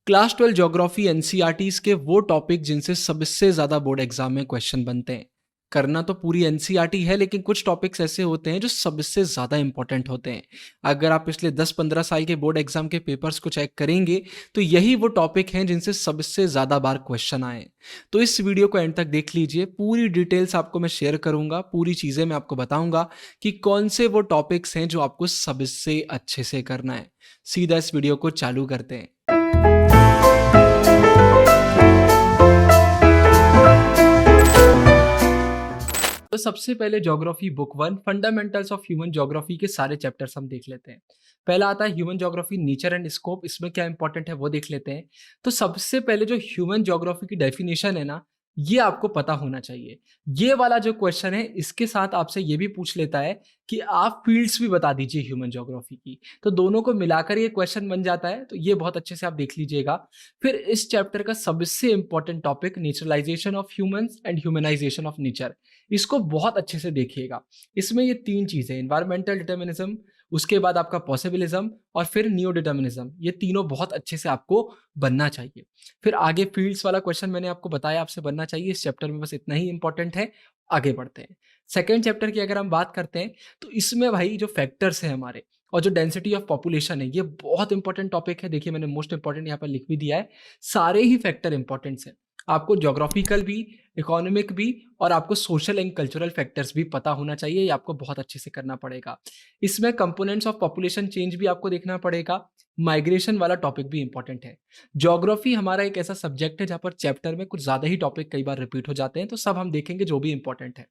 Class 12 geography NCERTs के वो topic जिनसे सबसे ज़्यादा बोर्ड एग्जाम में क्वेश्चन बनते हैं। करना तो पूरी एनसीईआरटी है, लेकिन कुछ टॉपिक्स ऐसे होते हैं जो सबसे ज़्यादा इंपॉर्टेंट होते हैं। अगर आप पिछले 10-15 साल के बोर्ड एग्जाम के पेपर्स को चेक करेंगे, तो यही वो टॉपिक हैं जिनसे सबसे ज़्यादा बार क्वेश्चन आए हैं। तो इस वीडियो को एंड तक देख लीजिए, पूरी डिटेल्स आपको मैं शेयर करूँगा, पूरी चीज़ें मैं आपको बताऊँगा कि कौन से वो टॉपिक्स हैं जो आपको सबसे अच्छे से करना है। सीधा इस वीडियो को चालू करते हैं। तो सबसे पहले geography book 1 fundamentals of human geography के सारे चैप्टर्स हम देख लेते हैं। पहला आता है human geography nature and scope, इसमें क्या इंपॉर्टेंट है वो देख लेते हैं। तो सबसे पहले जो ह्यूमन ज्योग्राफी की डेफिनेशन है ना, ये आपको पता होना चाहिए। ये वाला जो क्वेश्चन है इसके साथ आपसे ये भी पूछ लेता है कि आप फील्ड्स भी बता दीजिए ह्यूमन ज्योग्राफी की। तो दोनों को मिलाकर ये क्वेश्चन बन जाता है, तो ये बहुत अच्छे से आप देख लीजिएगा। फिर इस चैप्टर का सबसे important topic naturalisation of humans and humanisation of nature, इसको बहुत अच्छे से देखिएगा। इसमें ये 3 चीज़ें एनवायरमेंटल डिटर्मिनिज्म, उसके बाद आपका पॉसिबिलिज्म और फिर नियो डिटर्मिनिज्म, ये तीनों बहुत अच्छे से आपको बनना चाहिए। फिर आगे फील्ड्स वाला क्वेश्चन मैंने आपको बताया आपसे बनना चाहिए, इस चैप्टर में बस इतना ही इंपॉर्टेंट है। आगे बढ़ते हैं। सेकंड चैप्टर की अगर हम बात करते हैं, तो इसमें भाई जो फैक्टर्स हैं हमारे और जो डेंसिटी ऑफ पॉपुलेशन है, ये बहुत इंपॉर्टेंट टॉपिक है। देखिए मैंने मोस्ट इंपॉर्टेंट यहाँ पर लिख भी दिया है। सारे ही फैक्टर इंपॉर्टेंट्स हैं। आपको ज्योग्राफिकल भी, इकोनॉमिक भी और आपको सोशल एंड कल्चरल फैक्टर्स भी पता होना चाहिए। ये आपको बहुत अच्छे से करना पड़ेगा। इसमें कंपोनेंट्स ऑफ पॉपुलेशन चेंज भी आपको देखना पड़ेगा। माइग्रेशन वाला टॉपिक भी इंपॉर्टेंट है। ज्योग्राफी हमारा एक ऐसा सब्जेक्ट है जहाँ पर चैप्टर में कुछ ज़्यादा ही टॉपिक कई बार रिपीट हो जाते हैं, तो सब हम देखेंगे जो भी इंपॉर्टेंट है।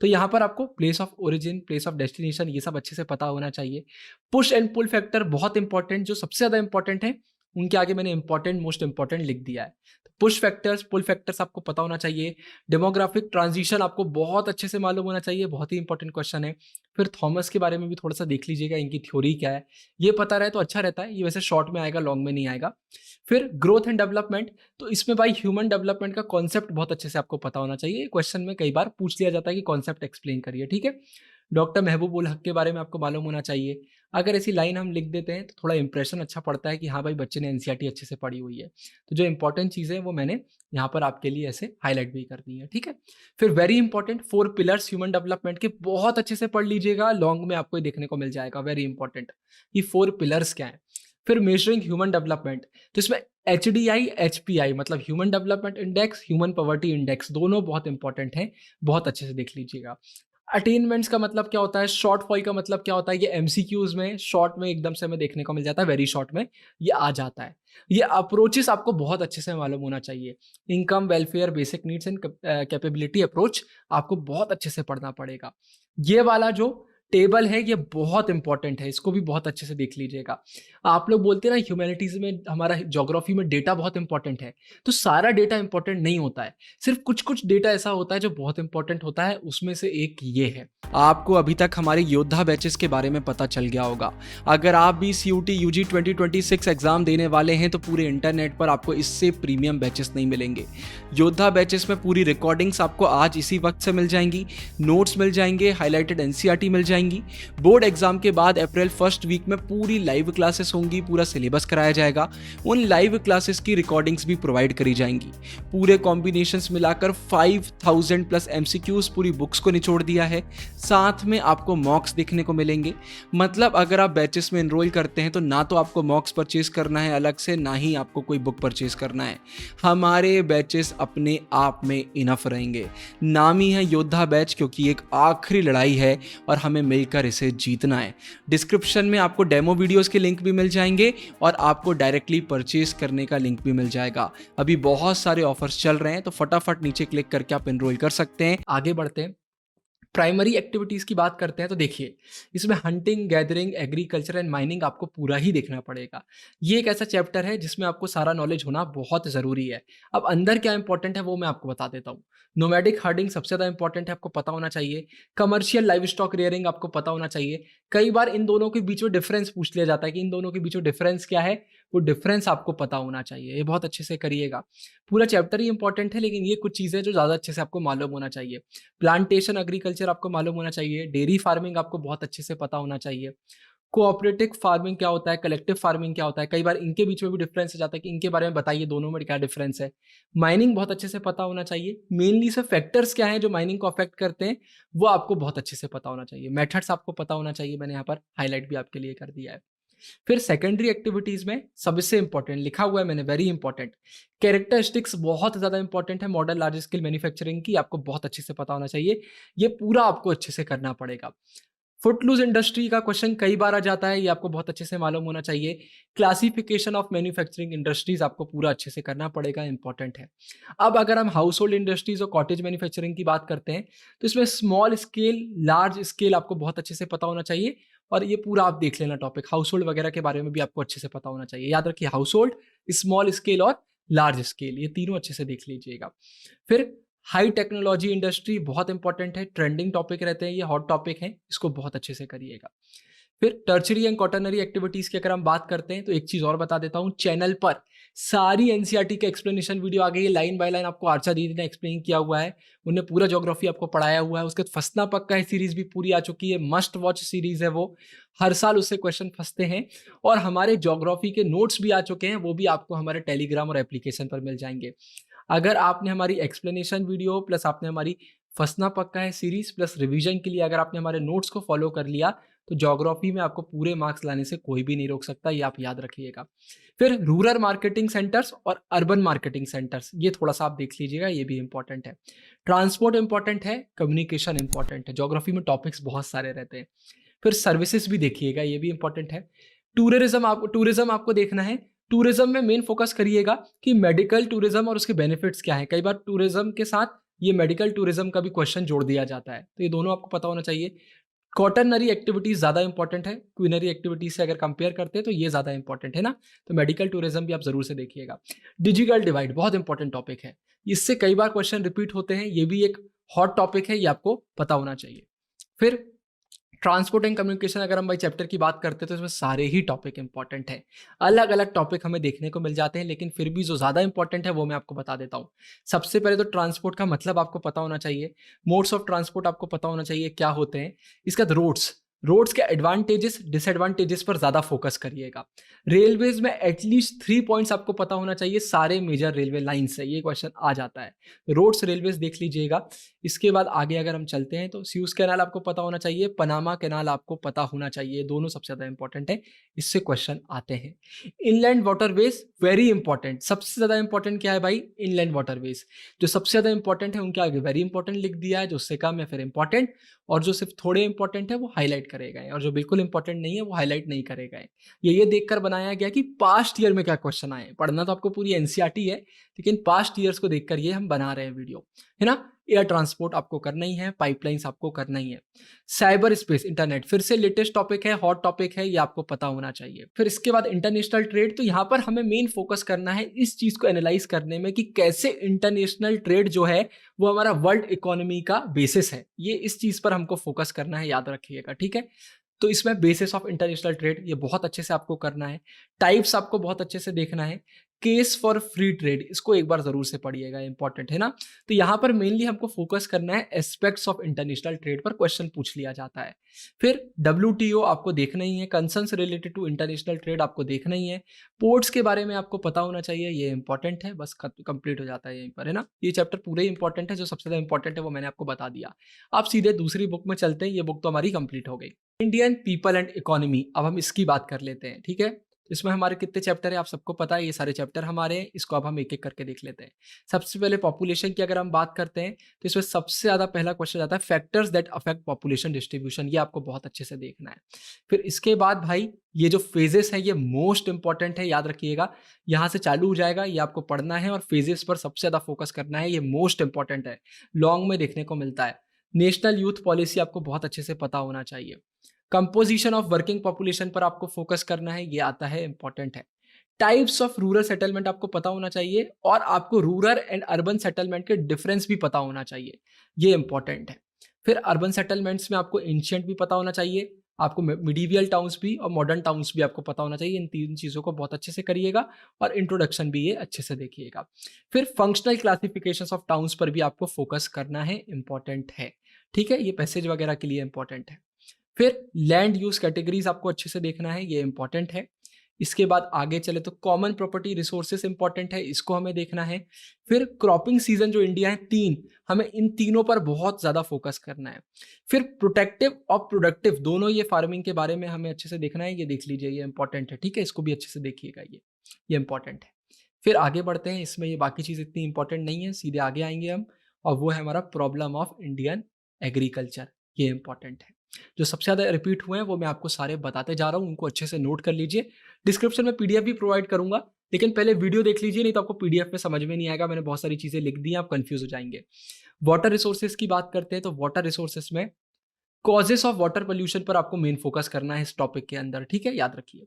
तो यहाँ पर आपको place of origin, place of destination, ये सब अच्छे से पता होना चाहिए। पुश एंड पुल फैक्टर बहुत इंपॉर्टेंट, जो सबसे ज़्यादा इंपॉर्टेंट है उनके आगे मैंने इंपॉर्टेंट मोस्ट इंपॉर्टेंट लिख दिया है। पुश फैक्टर्स, पुल फैक्टर्स आपको पता होना चाहिए। डेमोग्राफिक ट्रांजिशन आपको बहुत अच्छे से मालूम होना चाहिए, बहुत ही इंपॉर्टेंट क्वेश्चन है। फिर थॉमस के बारे में भी थोड़ा सा देख लीजिएगा, इनकी थ्योरी क्या है, ये पता रहे तो अच्छा रहता है। ये वैसे शॉर्ट में आएगा, लॉन्ग में नहीं आएगा। फिर ग्रोथ एंड डेवलपमेंट, तो इसमें भाई ह्यूमन डेवलपमेंट का कॉन्सेप्ट बहुत अच्छे से आपको पता होना चाहिए। क्वेश्चन में कई बार पूछ लिया जाता है कि कॉन्सेप्ट एक्सप्लेन करिए, ठीक है। डॉक्टर महबूब उल हक के बारे में आपको मालूम होना चाहिए। अगर ऐसी लाइन हम लिख देते हैं तो थोड़ा इंप्रेशन अच्छा पड़ता है कि हाँ भाई बच्चे ने एनसीईआरटी अच्छे से पढ़ी हुई है। तो जो इंपॉर्टेंट चीज़ें हैं वो मैंने यहाँ पर आपके लिए ऐसे हाईलाइट भी कर दी है, ठीक है। फिर very important 4 pillars human development के, बहुत अच्छे से पढ़ लीजिएगा, लॉन्ग में आपको ये देखने को मिल जाएगा। वेरी इंपॉर्टेंट ये 4 पिलर्स क्या है। फिर मेजरिंग ह्यूमन डेवलपमेंट, तो इसमें HDI HPI मतलब human development index, human poverty index, दोनों बहुत इंपॉर्टेंट हैं, बहुत अच्छे से देख लीजिएगा। अटेनमेंट्स का मतलब क्या होता है, शॉर्ट फॉल का मतलब क्या होता है, ये एमसीक्यूज में शॉर्ट में एकदम से हमें देखने को मिल जाता है, वेरी शॉर्ट में ये आ जाता है। ये अप्रोचेस आपको बहुत अच्छे से मालूम होना चाहिए। Income, welfare, basic needs and capability approach आपको बहुत अच्छे से पढ़ना पड़ेगा। ये वाला जो टेबल है ये बहुत इंपॉर्टेंट है, इसको भी बहुत अच्छे से देख लीजिएगा। आप लोग बोलते हैं ना ह्यूमैनिटीज में, हमारा ज्योग्राफी में डेटा बहुत इंपॉर्टेंट है, तो सारा डेटा इंपॉर्टेंट नहीं होता है। सिर्फ कुछ कुछ डेटा ऐसा होता है जो बहुत इंपॉर्टेंट होता है, उसमें से एक ये है। आपको अभी तक हमारे योद्धा बैचेस के बारे में पता चल गया होगा। अगर आप भी CUT UG 2026 एग्जाम देने वाले हैं तो पूरे इंटरनेट पर आपको इससे प्रीमियम बैचेस नहीं मिलेंगे। योद्धा बैचेस में पूरी रिकॉर्डिंग्स आपको आज इसी वक्त से मिल जाएंगी, नोट्स मिल जाएंगे, हाईलाइटेड एनसीईआरटी मिल जाएंगी। बोर्ड एग्जाम के बाद अप्रैल फर्स्ट वीक में पूरी लाइव क्लासेस होंगी, पूरा सिलेबस कराया जाएगा। उन लाइव क्लासेस की रिकॉर्डिंग्स भी प्रोवाइड करी जाएंगी। पूरे कॉम्बिनेशंस मिलाकर 5000 प्लस MCQs पूरी बुक्स को निचोड़ दिया है। साथ में आपको मॉक्स देखने को मिलेंगे। मतलब अगर आप बैचेस में एनरोल करते हैं तो ना तो आपको मॉक्स परचेज करना है अलग से, ना ही आपको कोई बुक परचेज करना है। हमारे बैचेस अपने आप में इनफ रहेंगे। नाम ही है योद्धा बैच, क्योंकि एक आखिरी लड़ाई है और हमें मिलकर इसे जीतना है। डिस्क्रिप्शन में आपको डेमो वीडियोस के लिंक भी मिल जाएंगे और आपको डायरेक्टली परचेज करने का लिंक भी मिल जाएगा। अभी बहुत सारे ऑफर्स चल रहे हैं, तो फटाफट नीचे क्लिक करके आप एनरोल कर सकते हैं। आगे बढ़ते हैं, प्राइमरी एक्टिविटीज़ की बात करते हैं। तो देखिए इसमें hunting, gathering, agriculture and mining आपको पूरा ही देखना पड़ेगा। ये एक ऐसा चैप्टर है जिसमें आपको सारा नॉलेज होना बहुत ज़रूरी है। अब अंदर क्या इंपॉर्टेंट है वो मैं आपको बता देता हूँ। नोमैडिक हर्डिंग सबसे ज़्यादा इंपॉर्टेंट है, आपको पता होना चाहिए। कमर्शियल लाइव स्टॉक रेयरिंग आपको पता होना चाहिए। कई बार इन दोनों के बीच में डिफरेंस पूछ लिया जाता है कि इन दोनों के बीच में डिफरेंस क्या है, वो डिफरेंस आपको पता होना चाहिए। ये बहुत अच्छे से करिएगा। पूरा चैप्टर ही इंपॉर्टेंट है, लेकिन ये कुछ चीज़ें जो ज़्यादा अच्छे से आपको मालूम होना चाहिए। प्लांटेशन एग्रीकल्चर आपको मालूम होना चाहिए। डेयरी फार्मिंग आपको बहुत अच्छे से पता होना चाहिए। कोऑपरेटिव फार्मिंग क्या होता है, कलेक्टिव फार्मिंग क्या होता है, कई बार इनके बीच में भी डिफरेंस हो जाता है कि इनके बारे में बताइए, दोनों में क्या डिफरेंस है। माइनिंग बहुत अच्छे से पता होना चाहिए। मेनली से फैक्टर्स क्या हैं जो माइनिंग को अफेक्ट करते हैं, वो आपको बहुत अच्छे से पता होना चाहिए। मेथड्स आपको पता होना चाहिए, मैंने यहाँ पर हाईलाइट भी आपके लिए कर दिया है। फिर सेकेंडरी एक्टिविटीज में सबसे इंपॉर्टेंट लिखा हुआ है मैंने, वेरी इंपॉर्टेंट, कैरेक्टरिस्टिक्स बहुत ज्यादा इंपॉर्टेंट है मॉडर्न लार्ज स्केल मैन्युफैक्चरिंग की, आपको बहुत अच्छे से पता होना चाहिए। ये पूरा आपको अच्छे से करना पड़ेगा। फुटलूज इंडस्ट्री का क्वेश्चन कई बार आ जाता है, ये आपको बहुत अच्छे से मालूम होना चाहिए। क्लासिफिकेशन ऑफ मैन्युफैक्चरिंग इंडस्ट्रीज आपको पूरा अच्छे से करना पड़ेगा, इंपॉर्टेंट है। अब अगर हम हाउस होल्ड इंडस्ट्रीज और कॉटेज मैन्युफैक्चरिंग की बात करते हैं, तो इसमें स्मॉल स्केल, लार्ज स्केल आपको बहुत अच्छे से पता होना चाहिए। और ये पूरा आप देख लेना टॉपिक, हाउस होल्ड वगैरह के बारे में भी आपको अच्छे से पता होना चाहिए। याद रखिए, हाउस होल्ड, स्मॉल स्केल और लार्ज स्केल, ये तीनों अच्छे से देख लीजिएगा। फिर हाई टेक्नोलॉजी इंडस्ट्री बहुत इंपॉर्टेंट है, ट्रेंडिंग टॉपिक रहते हैं, ये हॉट टॉपिक है, इसको बहुत अच्छे से करिएगा। फिर टर्चरी एंड क्वाटरनरी एक्टिविटीज की अगर हम बात करते हैं, तो एक चीज और बता देता हूं, चैनल पर सारी एनसीईआरटी के एक्सप्लेनेशन वीडियो आ गई है, लाइन बाय लाइन आपको आर्चा दीदी ने एक्सप्लेन किया हुआ है, उन्हें पूरा ज्योग्राफी आपको पढ़ाया हुआ है। उसके बाद फंसना पक्का है सीरीज भी पूरी आ चुकी है, मस्ट वॉच सीरीज है वो, हर साल उससे क्वेश्चन फंसते हैं। और हमारे ज्योग्राफी के नोट्स भी आ चुके हैं, वो भी आपको हमारे टेलीग्राम और एप्लीकेशन पर मिल जाएंगे। अगर आपने हमारी एक्सप्लेनेशन वीडियो प्लस आपने हमारी फंसना पक्का है सीरीज प्लस रिवीजन के लिए अगर आपने हमारे नोट्स को फॉलो कर लिया, तो ज्योग्राफी में आपको पूरे मार्क्स लाने से कोई भी नहीं रोक सकता, ये आप याद रखिएगा। फिर रूरल मार्केटिंग सेंटर्स और अर्बन मार्केटिंग सेंटर्स, ये थोड़ा सा आप देख लीजिएगा, ये भी इंपॉर्टेंट है। ट्रांसपोर्ट इंपॉर्टेंट है, कम्युनिकेशन इंपॉर्टेंट है, ज्योग्राफी में टॉपिक्स बहुत सारे रहते हैं। फिर सर्विसेज भी देखिएगा, ये भी इंपॉर्टेंट है। टूरिज्म आपको देखना है, टूरिज्म में मेन फोकस करिएगा कि मेडिकल टूरिज्म और उसके बेनिफिट्स क्या है। कई बार टूरिज्म के साथ ये मेडिकल टूरिज्म का भी क्वेश्चन जोड़ दिया जाता है, तो ये दोनों आपको पता होना चाहिए। क्वाटरनरी एक्टिविटीज ज्यादा इंपॉर्टेंट है, क्विनरी एक्टिविटीज से अगर कंपेयर करते हैं तो ये ज्यादा इंपॉर्टेंट है ना, तो मेडिकल टूरिज्म भी आप जरूर से देखिएगा। डिजिटल डिवाइड बहुत इंपॉर्टेंट टॉपिक है, इससे कई बार क्वेश्चन रिपीट होते हैं, ये भी एक हॉट टॉपिक है, ये आपको पता होना चाहिए। फिर ट्रांसपोर्ट एंड कम्युनिकेशन अगर हम भाई चैप्टर की बात करते हैं, तो इसमें सारे ही टॉपिक इंपॉर्टेंट हैं। अलग अलग टॉपिक हमें देखने को मिल जाते हैं, लेकिन फिर भी जो ज़्यादा इंपॉर्टेंट है वो मैं आपको बता देता हूँ। सबसे पहले तो ट्रांसपोर्ट का मतलब आपको पता होना चाहिए, मोड्स ऑफ ट्रांसपोर्ट आपको पता होना चाहिए क्या होते हैं। इसके बाद रोड्स, रोड्स के एडवांटेजेस डिसएडवांटेजेस पर ज़्यादा फोकस करिएगा। रेलवेज में एटलीस्ट 3 पॉइंट्स आपको पता होना चाहिए, सारे मेजर रेलवे लाइन से ये क्वेश्चन आ जाता है। रोड्स रेलवेज देख लीजिएगा। इसके बाद आगे अगर हम चलते हैं, तो स्यूज कैनाल आपको पता होना चाहिए, पनामा कैनाल आपको पता होना चाहिए, दोनों सबसे ज़्यादा इंपॉर्टेंट है, इससे क्वेश्चन आते हैं। इनलैंड वाटरवेज वेरी इंपॉर्टेंट, सबसे ज़्यादा इंपॉर्टेंट क्या है भाई, इनलैंड वाटरवेज। जो सबसे ज़्यादा इंपॉर्टेंट है उनके आगे वेरी इंपॉर्टेंट लिख दिया है, जो उससे कम है फिर इंपॉर्टेंट, और जो सिर्फ थोड़े इंपॉर्टेंट है वो हाईलाइट करे गए, और जो बिल्कुल इंपॉर्टेंट नहीं है वो हाईलाइट नहीं करे गए। ये देखकर बनाया गया कि पास्ट ईयर में क्या क्वेश्चन आए। पढ़ना तो आपको पूरी एनसीईआरटी है, लेकिन पास्ट ईयर्स को देखकर ये हम बना रहे हैं वीडियो, है ना। एयर ट्रांसपोर्ट आपको करना ही है, पाइपलाइंस आपको करना ही है। साइबर स्पेस इंटरनेट फिर से लेटेस्ट टॉपिक है, हॉट टॉपिक है, ये आपको पता होना चाहिए। फिर इसके बाद इंटरनेशनल ट्रेड, तो यहाँ पर हमें मेन फोकस करना है इस चीज को एनालाइज करने में कि कैसे इंटरनेशनल ट्रेड जो है वो हमारा वर्ल्ड इकोनॉमी का बेसिस है, ये इस चीज पर हमको फोकस करना है, याद रखिएगा, ठीक है। तो इसमें बेसिस ऑफ इंटरनेशनल ट्रेड ये बहुत अच्छे से आपको करना है। टाइप्स आपको बहुत अच्छे से देखना है। केस फॉर फ्री ट्रेड, इसको एक बार जरूर से पढ़िएगा, इंपॉर्टेंट है ना। तो यहाँ पर मेनली हमको फोकस करना है एस्पेक्ट्स ऑफ इंटरनेशनल ट्रेड पर, क्वेश्चन पूछ लिया जाता है। फिर WTO आपको देखना ही है, concerns related to international trade आपको देखना ही है। पोर्ट्स के बारे में आपको पता होना चाहिए, ये इंपॉर्टेंट है, बस कंप्लीट हो जाता है यहीं पर, है ना। ये चैप्टर पूरे इंपॉर्टेंट है, जो सबसे ज्यादा इंपॉर्टेंट है वो मैंने आपको बता दिया। आप सीधे दूसरी बुक में चलते हैं, ये बुक तो हमारी कंप्लीट हो गई। इंडियन पीपल एंड इकोनॉमी, अब हम इसकी बात कर लेते हैं, ठीक है। इसमें हमारे कितने चैप्टर है आप सबको पता है, ये सारे चैप्टर हमारे हैं, इसको अब हम एक एक करके देख लेते हैं। सबसे पहले पॉपुलेशन की अगर हम बात करते हैं, तो इसमें सबसे ज्यादा पहला क्वेश्चन आता है factors that affect population distribution, ये आपको बहुत अच्छे से देखना है। फिर इसके बाद भाई ये जो फेजेस है ये मोस्ट इंपॉर्टेंट है, याद रखिएगा, यहाँ से चालू हो जाएगा, ये आपको पढ़ना है और फेजेस पर सबसे ज्यादा फोकस करना है, ये मोस्ट इंपॉर्टेंट है, लॉन्ग में देखने को मिलता है। नेशनल यूथ पॉलिसी आपको बहुत अच्छे से पता होना चाहिए। कंपोजिशन ऑफ वर्किंग पॉपुलेशन पर आपको फोकस करना है, ये आता है, इंपॉर्टेंट है। टाइप्स ऑफ रूरल सेटलमेंट आपको पता होना चाहिए, और आपको रूरल एंड अर्बन सेटलमेंट के डिफरेंस भी पता होना चाहिए, ये इंपॉर्टेंट है। फिर अर्बन सेटलमेंट्स में आपको एंशिएंट भी पता होना चाहिए, आपको मिडीवियल टाउन्स भी और मॉडर्न टाउन्स भी आपको पता होना चाहिए। इन तीन चीज़ों को बहुत अच्छे से करिएगा, और इंट्रोडक्शन भी ये अच्छे से देखिएगा। फिर फंक्शनल क्लासिफिकेशंस ऑफ टाउन्स पर भी आपको फोकस करना है, इंपॉर्टेंट है, ठीक है। ये पैसेज वगैरह के लिए इंपॉर्टेंट है। फिर लैंड यूज कैटेगरीज आपको अच्छे से देखना है, ये इंपॉर्टेंट है। इसके बाद आगे चले तो कॉमन प्रॉपर्टी रिसोर्सेस इंपॉर्टेंट है, इसको हमें देखना है। फिर क्रॉपिंग सीजन जो इंडिया है 3, हमें इन तीनों पर बहुत ज़्यादा फोकस करना है। फिर प्रोटेक्टिव और प्रोडक्टिव दोनों ये फार्मिंग के बारे में हमें अच्छे से देखना है, ये देख लीजिए, ये इंपॉर्टेंट है, ठीक है, इसको भी अच्छे से देखिएगा, ये इंपॉर्टेंट है। फिर आगे बढ़ते हैं, इसमें ये बाकी चीज़ इतनी इंपॉर्टेंट नहीं है, सीधे आगे आएंगे हम, और वो है हमारा प्रॉब्लम ऑफ इंडियन एग्रीकल्चर, ये इंपॉर्टेंट है। जो सबसे ज़्यादा रिपीट हुए हैं वो मैं आपको सारे बताते जा रहा हूँ, उनको अच्छे से नोट कर लीजिए। डिस्क्रिप्शन में पीडीएफ भी प्रोवाइड करूंगा, लेकिन पहले वीडियो देख लीजिए, नहीं तो आपको पीडीएफ में समझ में नहीं आएगा, मैंने बहुत सारी चीज़ें लिख दी हैं, आप कंफ्यूज हो जाएंगे। वाटर रिसोर्सेज की बात करते हैं तो वाटर रिसोर्सेज में कॉजेस ऑफ वाटर पोल्यूशन पर आपको मेन फोकस करना है इस टॉपिक के अंदर, ठीक है, याद रखिए।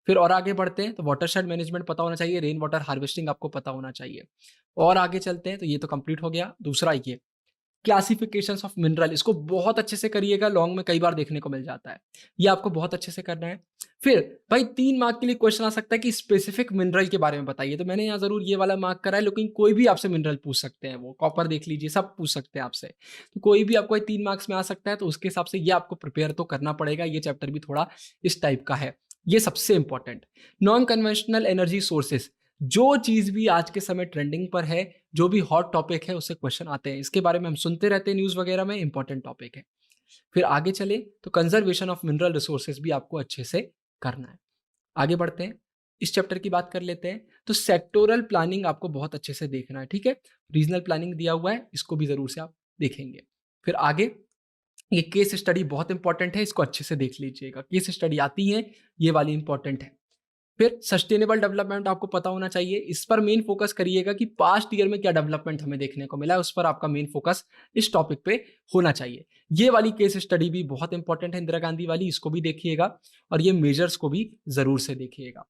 फिर और आगे बढ़ते हैं तो वाटरशेड मैनेजमेंट पता होना चाहिए, रेन वाटर हार्वेस्टिंग आपको पता होना चाहिए। और आगे चलते हैं तो ये तो कंप्लीट हो गया। दूसरा ये क्लासिफिकेशंस ऑफ मिनरल, इसको बहुत अच्छे से करिएगा, लॉन्ग में कई बार देखने को मिल जाता है, ये आपको बहुत अच्छे से करना है। फिर भाई 3 मार्क के लिए क्वेश्चन आ सकता है कि स्पेसिफिक मिनरल के बारे में बताइए, तो मैंने यहाँ जरूर ये वाला मार्क करा है, लेकिन कोई भी आपसे मिनरल पूछ सकते हैं, वो कॉपर देख लीजिए, सब पूछ सकते हैं आपसे, तो कोई भी आपको 3 मार्क्स में आ सकता है, तो उसके हिसाब से ये आपको प्रिपेयर तो करना पड़ेगा। ये चैप्टर भी थोड़ा इस टाइप का है, ये सबसे important. Non conventional energy sources, जो चीज भी आज के समय ट्रेंडिंग पर है, जो भी हॉट टॉपिक है, उससे क्वेश्चन आते हैं, इसके बारे में हम सुनते रहते हैं न्यूज वगैरह में, इंपॉर्टेंट टॉपिक है। फिर आगे चले तो कंजर्वेशन ऑफ मिनरल रिसोर्सेज भी आपको अच्छे से करना है। आगे बढ़ते हैं, इस चैप्टर की बात कर लेते हैं। तो सेक्टोरल प्लानिंग आपको बहुत अच्छे से देखना है, ठीक है, रीजनल प्लानिंग दिया हुआ है, इसको भी जरूर से आप देखेंगे। फिर आगे ये केस स्टडी बहुत इंपॉर्टेंट है, इसको अच्छे से देख लीजिएगा, केस स्टडी आती है, ये वाली इंपॉर्टेंट है। फिर सस्टेनेबल डेवलपमेंट आपको पता होना चाहिए, इस पर मेन फोकस करिएगा कि पास्ट ईयर में क्या डेवलपमेंट हमें देखने को मिला है, उस पर आपका मेन फोकस इस टॉपिक पे होना चाहिए। ये वाली केस स्टडी भी बहुत इंपॉर्टेंट है, इंदिरा गांधी वाली, इसको भी देखिएगा, और ये मेजर्स को भी जरूर से देखिएगा।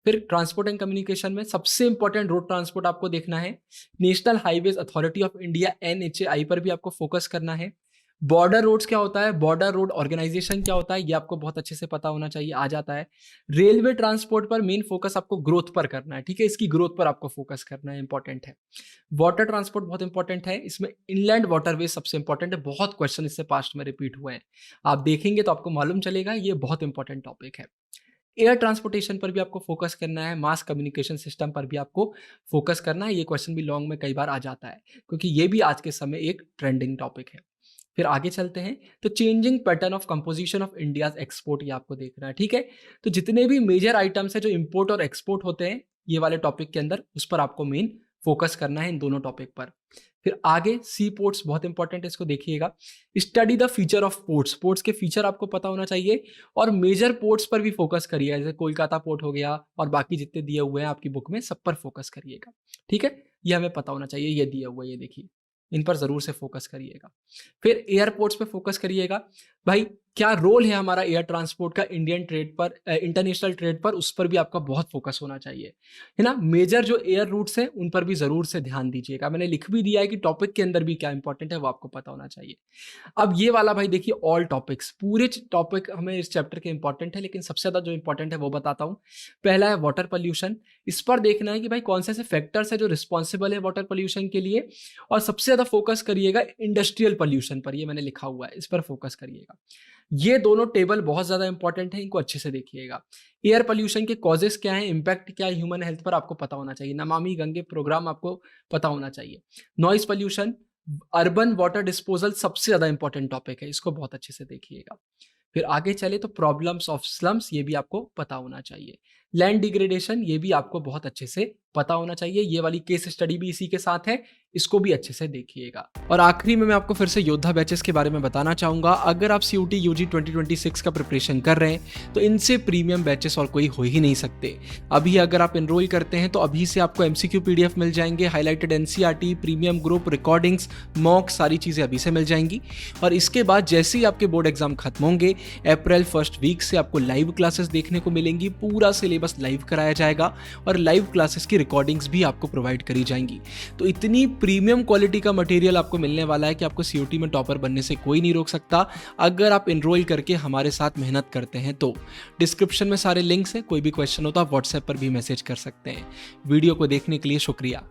फिर ट्रांसपोर्ट एंड कम्युनिकेशन में सबसे इंपॉर्टेंट रोड ट्रांसपोर्ट आपको देखना है। National highways authority of India NHAI पर भी आपको फोकस करना है। बॉर्डर रोड्स क्या होता है, बॉर्डर रोड ऑर्गेनाइजेशन क्या होता है, ये आपको बहुत अच्छे से पता होना चाहिए, आ जाता है। रेलवे ट्रांसपोर्ट पर मेन फोकस आपको ग्रोथ पर करना है, ठीक है, इसकी ग्रोथ पर आपको फोकस करना है, इंपॉर्टेंट है। वाटर ट्रांसपोर्ट बहुत इंपॉर्टेंट है, इसमें इनलैंड वाटरवे सबसे इंपॉर्टेंट है, बहुत क्वेश्चन इससे पास्ट में रिपीट हुए हैं, आप देखेंगे तो आपको मालूम चलेगा, ये बहुत इंपॉर्टेंट टॉपिक है। एयर ट्रांसपोर्टेशन पर भी आपको फोकस करना है, मास कम्युनिकेशन सिस्टम पर भी आपको फोकस करना है, ये क्वेश्चन भी लॉन्ग में कई बार आ जाता है, क्योंकि ये भी आज के समय एक ट्रेंडिंग टॉपिक है। फिर आगे चलते हैं तो changing pattern of composition of India's export, ये आपको देखना है, ठीक है, तो जितने भी मेजर आइटम्स है जो इंपोर्ट और एक्सपोर्ट होते हैं ये वाले टॉपिक के अंदर, उस पर आपको मेन फोकस करना है, इन दोनों टॉपिक पर। फिर आगे सी पोर्ट्स बहुत इंपॉर्टेंट है, इसको देखिएगा। Study the feature of ports, ports के फीचर आपको पता होना चाहिए, और मेजर पोर्ट्स पर भी फोकस करिए, जैसे कोलकाता पोर्ट हो गया, और बाकी जितने दिए हुए हैं आपकी बुक में, सब पर फोकस करिएगा, ठीक है, ये हमें पता होना चाहिए, ये दिया हुआ है, ये देखिए, इन पर जरूर से फोकस करिएगा। फिर एयरपोर्ट्स पे फोकस करिएगा, भाई क्या रोल है हमारा एयर ट्रांसपोर्ट का इंडियन ट्रेड पर, इंटरनेशनल ट्रेड पर, उस पर भी आपका बहुत फोकस होना चाहिए, है ना। मेजर जो एयर रूट्स हैं उन पर भी जरूर से ध्यान दीजिएगा, मैंने लिख भी दिया है कि टॉपिक के अंदर भी क्या इंपॉर्टेंट है वो आपको पता होना चाहिए। अब ये वाला भाई देखिए, ऑल टॉपिक्स, पूरे टॉपिक हमें इस चैप्टर के इंपॉर्टेंट है, लेकिन सबसे ज्यादा जो इंपॉर्टेंट है वो बताता हूँ। पहला है वाटर पोल्यूशन, इस पर देखना है कि भाई कौन से ऐसे फैक्टर्स है जो रिस्पॉन्सिबल है वाटर पोल्यूशन के लिए, और सबसे ज्यादा फोकस करिएगा इंडस्ट्रियल पोल्यूशन पर, ये मैंने लिखा हुआ है, इस पर फोकस करिएगा। ये दोनों टेबल बहुत ज्यादा इंपॉर्टेंट है, इनको अच्छे से देखिएगा। एयर पोल्यूशन के कॉजेस क्या है, इंपैक्ट क्या है ह्यूमन हेल्थ पर, आपको पता होना चाहिए। नमामि गंगे प्रोग्राम आपको पता होना चाहिए। Noise pollution, urban water disposal सबसे ज्यादा इंपॉर्टेंट टॉपिक है, इसको बहुत अच्छे से देखिएगा। फिर आगे चले तो प्रॉब्लम्स ऑफ स्लम्स, ये भी आपको पता होना चाहिए। लैंड डिग्रेडेशन, ये भी आपको बहुत अच्छे से पता होना चाहिए, ये वाली केस स्टडी भी इसी के साथ है, इसको भी अच्छे से देखिएगा। और आखिरी में मैं आपको फिर से योद्धा बैचेस के बारे में बताना चाहूंगा। अगर आप COT UG 2026 का प्रिपरेशन कर रहे हैं तो इनसे प्रीमियम बैचेस और कोई हो ही नहीं सकते। अभी अगर आप एनरोल करते हैं तो अभी से आपको MCQ PDF मिल जाएंगे, highlighted NCERT, premium group, recordings, mock, सारी चीज़ें अभी से मिल जाएंगी। और इसके बाद जैसे ही आपके बोर्ड एग्जाम खत्म होंगे, अप्रैल 1st वीक से आपको लाइव क्लासेस देखने को मिलेंगी, पूरा सिलेबस लाइव कराया जाएगा, और लाइव क्लासेस की रिकॉर्डिंग्स भी आपको प्रोवाइड करी जाएंगी। तो इतनी प्रीमियम क्वालिटी का मटेरियल आपको मिलने वाला है कि आपको COT में टॉपर बनने से कोई नहीं रोक सकता, अगर आप एनरोल करके हमारे साथ मेहनत करते हैं तो। डिस्क्रिप्शन में सारे लिंक्स हैं, कोई भी क्वेश्चन हो तो आप व्हाट्सएप पर भी मैसेज कर सकते हैं। वीडियो को देखने के लिए शुक्रिया।